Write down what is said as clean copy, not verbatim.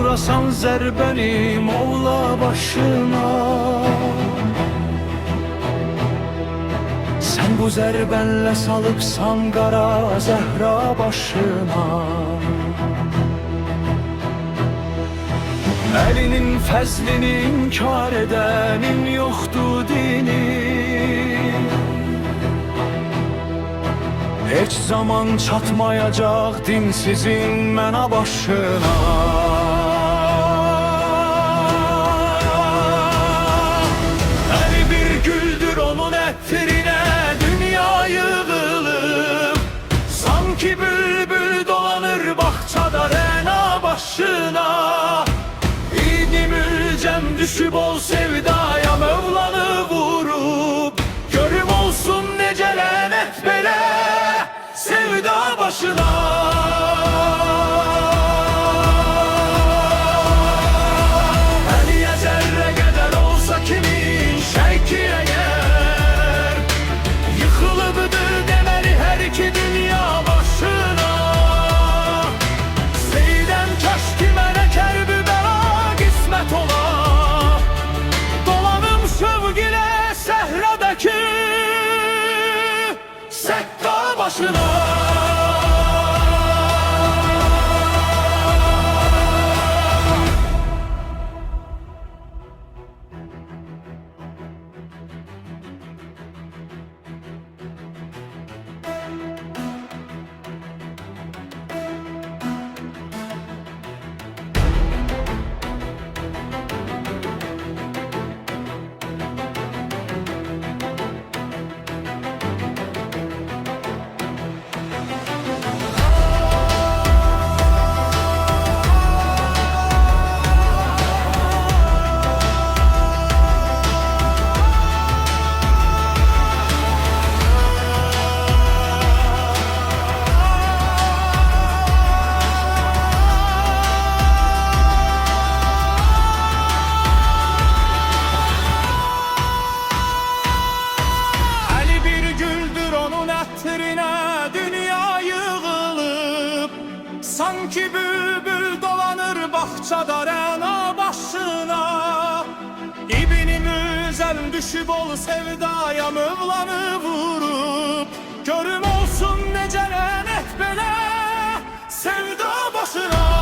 vurasan zərbəni Molla başına. Sən bu zərbənlə salıbsan qara Zəhra başına. Əlinin fəzlini inkar edənin yoxdur dini. Heç zaman çatmayacaq dinsizin mənə başına. Əli bir güldür onun ətrinə dünya yığılıb. Sanki bülbül dolanır bağçada rəna başına. İdi mülcəm düşüb ol sevdaya Mövlanı vurub. Görüm olsun necə lənət belə sevda başına. Əliyə zərrə qədər olsa kimin şəki əgər, yıxılıbdır deməli hər iki dünya başına. Seydən kaş ki mənə Kərbəla qismət ola, dolanım şövq ilə səhradakı Səkka başına. Dünya yığılıb, sanki bülbül dolanır bağçada rəna başına. İbn-i Müzəm düşüb ol sevdaya Mövlanı vurub. Görüm olsun necə lənət belə sevda başına.